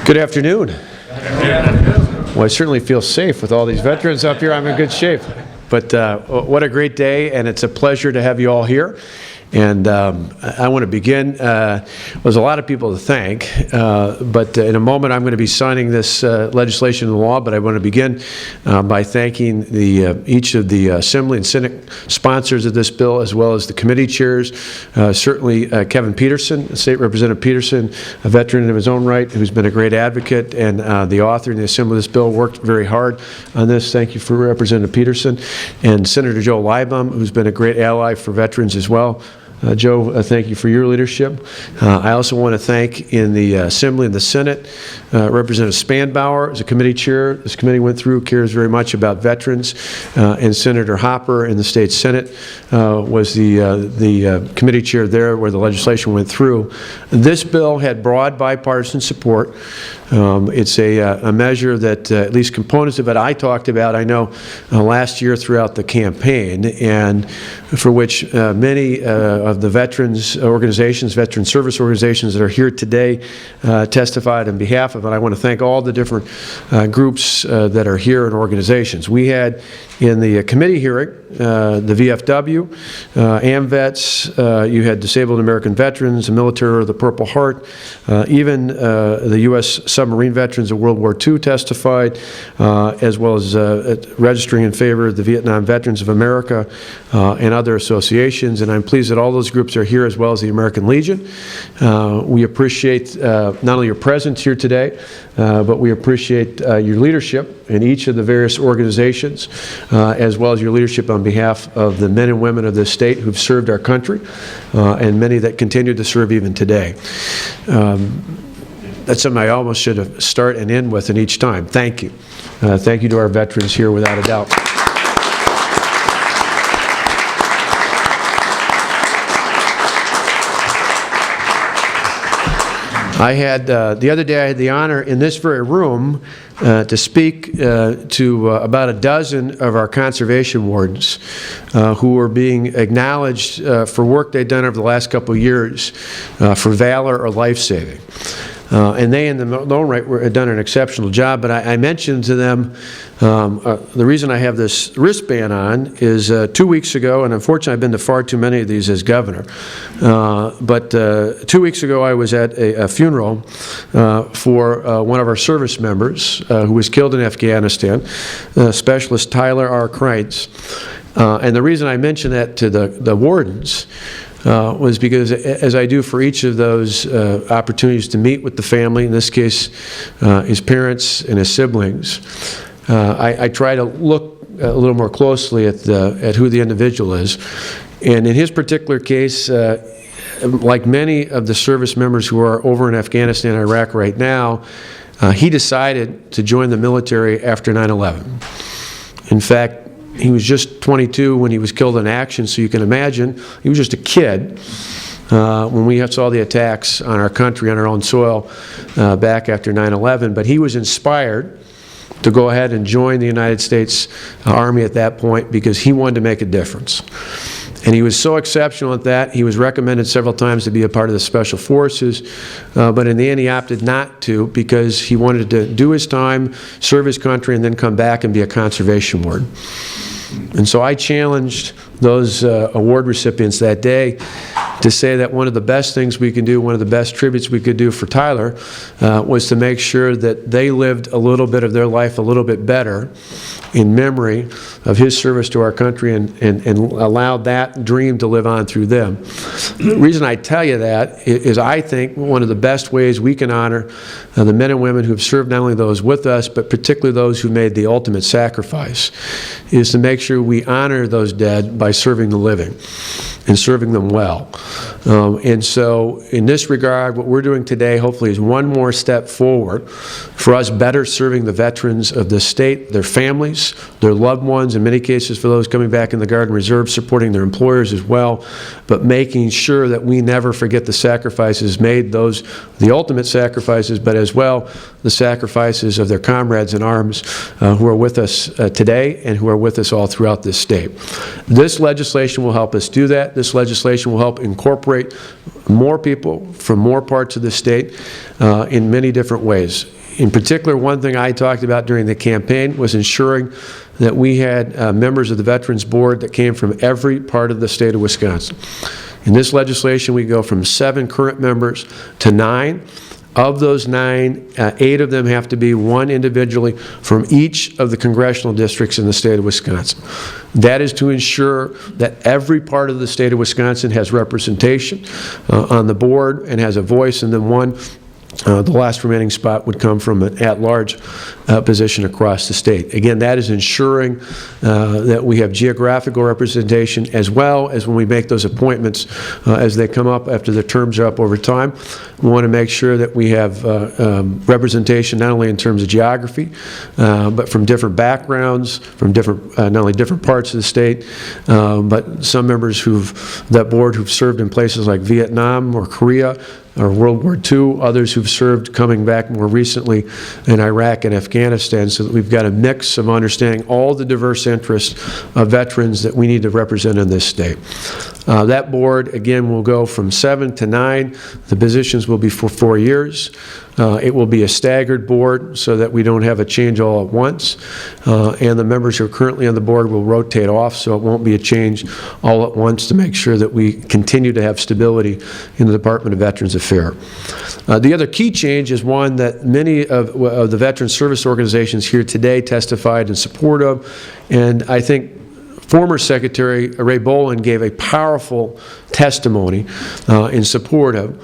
Good afternoon. Well, I certainly feel safe with all these veterans up here. I'm in good shape. But what a great day, and it's a pleasure to have you all here. And I want to begin. There's a lot of people to thank, but in a moment I'm going to be signing this legislation into law, but I want to begin by thanking each of the Assembly and Senate sponsors of this bill, as well as the committee chairs. Certainly Kevin Peterson, State Representative Peterson, a veteran in his own right, who's been a great advocate, and the author in the Assembly of this bill worked very hard on this. Thank you for Representative Peterson. And Senator Joe Leibum, who's been a great ally for veterans as well. Joe, thank you for your leadership. I also want to thank in the Assembly and the Senate, Representative Spanbauer as a committee chair. This committee went through, cares very much about veterans, and Senator Hopper in the state Senate was the committee chair there where the legislation went through. This bill had broad bipartisan support. It's a measure that at least components of it I talked about, I know, last year throughout the campaign, and for which many of the veterans organizations, veteran service organizations that are here today testified on behalf of it. I want to thank all the different groups that are here and organizations. We had in the committee hearing the VFW, AMVETS, you had Disabled American Veterans, the Military of the Purple Heart, even the U.S. submarine veterans of World War II testified, as well as registering in favor of the Vietnam Veterans of America and other associations. And I'm pleased that all those groups are here, as well as the American Legion. We appreciate not only your presence here today, but we appreciate your leadership in each of the various organizations, as well as your leadership on behalf of the men and women of this state who've served our country, and many that continue to serve even today. That's something I almost should have start and end with in each time. Thank you. Thank you to our veterans here, without a doubt. I had, the other day I had the honor in this very room to speak to about a dozen of our conservation wardens who were being acknowledged for work they'd done over the last couple of years for valor or life-saving. And they in their own right had done an exceptional job, but I mentioned to them the reason I have this wristband on is 2 weeks ago, and unfortunately I've been to far too many of these as governor, but 2 weeks ago I was at a funeral for one of our service members who was killed in Afghanistan, Specialist Tyler R. Kreitz. And the reason I mentioned that to the wardens was because, as I do for each of those opportunities to meet with the family, in this case his parents and his siblings, I try to look a little more closely at who the individual is. And in his particular case, like many of the service members who are over in Afghanistan and Iraq right now, he decided to join the military after 9/11. In fact, he was just 22 when he was killed in action, so you can imagine he was just a kid when we saw the attacks on our country, on our own soil, back after 9/11. But he was inspired to go ahead and join the United States Army at that point because he wanted to make a difference. And he was so exceptional at that, he was recommended several times to be a part of the Special Forces, but in the end he opted not to because he wanted to do his time, serve his country, and then come back and be a conservation ward. And so I challenged those award recipients that day to say that one of the best things we can do, one of the best tributes we could do for Tyler was to make sure that they lived a little bit of their life a little bit better in memory of his service to our country and allow that dream to live on through them. The reason I tell you that is I think one of the best ways we can honor the men and women who have served, not only those with us, but particularly those who made the ultimate sacrifice, is to make sure we honor those dead by serving the living and serving them well. And so in this regard, what we're doing today hopefully is one more step forward for us better serving the veterans of this state, their families, veterans, their loved ones, in many cases for those coming back in the Guard and Reserve, supporting their employers as well, but making sure that we never forget the sacrifices made, those, the ultimate sacrifices, but as well the sacrifices of their comrades in arms who are with us today and who are with us all throughout this state. This legislation will help us do that. This legislation will help incorporate more people from more parts of the state in many different ways. In particular, one thing I talked about during the campaign was ensuring that we had members of the Veterans Board that came from every part of the state of Wisconsin. In this legislation, we go from 7 current members to 9. Of those 9, 8 of them have to be one individually from each of the congressional districts in the state of Wisconsin. That is to ensure that every part of the state of Wisconsin has representation on the board and has a voice, and then one, the last remaining spot would come from an at-large position across the state. Again, that is ensuring that we have geographical representation, as well as when we make those appointments as they come up after their terms are up over time. We want to make sure that we have representation not only in terms of geography, but from different backgrounds, from different, not only different parts of the state, but some members that board who've served in places like Vietnam or Korea, or World War II, others who've served coming back more recently in Iraq and Afghanistan, so that we've got a mix of understanding all the diverse interests of veterans that we need to represent in this state. That board, again, will go from 7 to 9. The positions will be for 4 years. It will be a staggered board so that we don't have a change all at once. And the members who are currently on the board will rotate off, so it won't be a change all at once, to make sure that we continue to have stability in the Department of Veterans Affairs. The other key change is one that many of the veteran service organizations here today testified in support of, and I think former Secretary Ray Boland gave a powerful testimony in support of,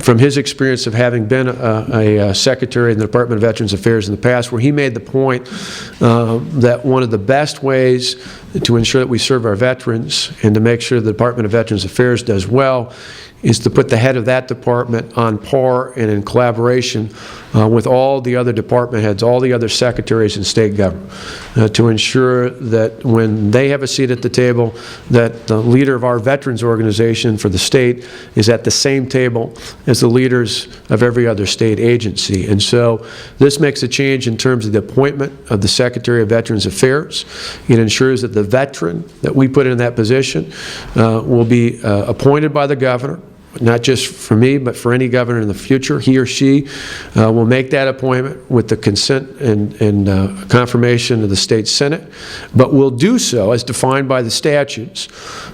from his experience of having been a secretary in the Department of Veterans Affairs in the past, where he made the point that one of the best ways to ensure that we serve our veterans and to make sure the Department of Veterans Affairs does well is to put the head of that department on par and in collaboration with all the other department heads, all the other secretaries in state government, to ensure that when they have a seat at the table, that the leader of our veterans organization for the state is at the same table as the leaders of every other state agency. And so this makes a change in terms of the appointment of the Secretary of Veterans Affairs. It ensures that the veteran that we put in that position will be appointed by the governor, not just for me, but for any governor in the future. He or she will make that appointment with the consent and confirmation of the state Senate, but will do so as defined by the statutes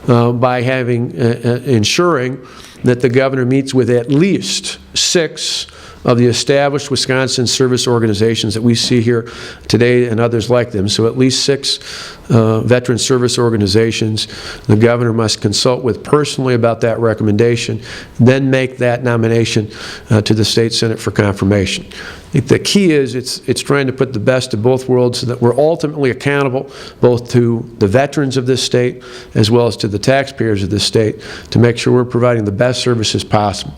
by having ensuring that the governor meets with at least 6 of the established Wisconsin service organizations that we see here today and others like them. So at least 6 veteran service organizations the governor must consult with personally about that recommendation, then make that nomination to the state Senate for confirmation. The key is it's trying to put the best of both worlds so that we're ultimately accountable both to the veterans of this state as well as to the taxpayers of this state to make sure we're providing the best services possible.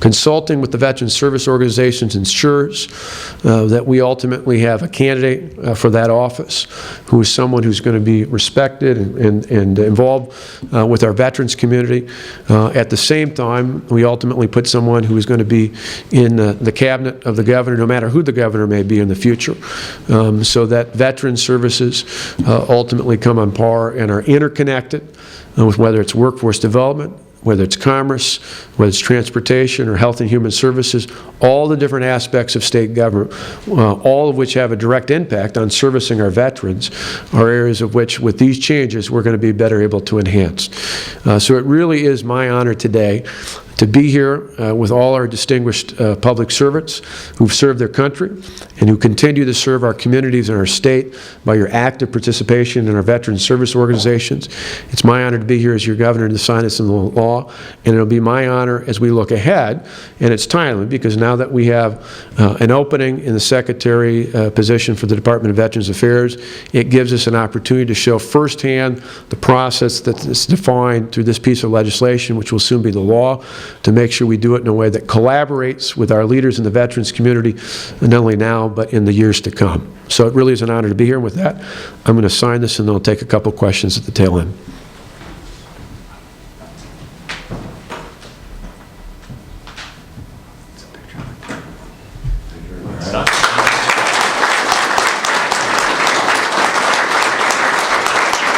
Consulting with the veteran service organizations ensures that we ultimately have a candidate for that office who is someone who's going to be respected and involved with our veterans community. At the same time, we ultimately put someone who is going to be in the cabinet of the governor, no matter who the governor may be in the future, so that veteran services ultimately come on par and are interconnected with whether it's workforce development, whether it's commerce, whether it's transportation or health and human services, all the different aspects of state government, all of which have a direct impact on servicing our veterans, are areas of which, with these changes, we're going to be better able to enhance. So it really is my honor today to be here with all our distinguished public servants who've served their country and who continue to serve our communities and our state by your active participation in our veteran service organizations. It's my honor to be here as your governor to sign this into law, and it'll be my honor as we look ahead. And it's timely because now that we have an opening in the secretary position for the Department of Veterans Affairs, it gives us an opportunity to show firsthand the process that is defined through this piece of legislation, which will soon be the law, to make sure we do it in a way that collaborates with our leaders in the veterans community, not only now, but in the years to come. So it really is an honor to be here. And with that, I'm going to sign this, and then I'll take a couple questions at the tail end.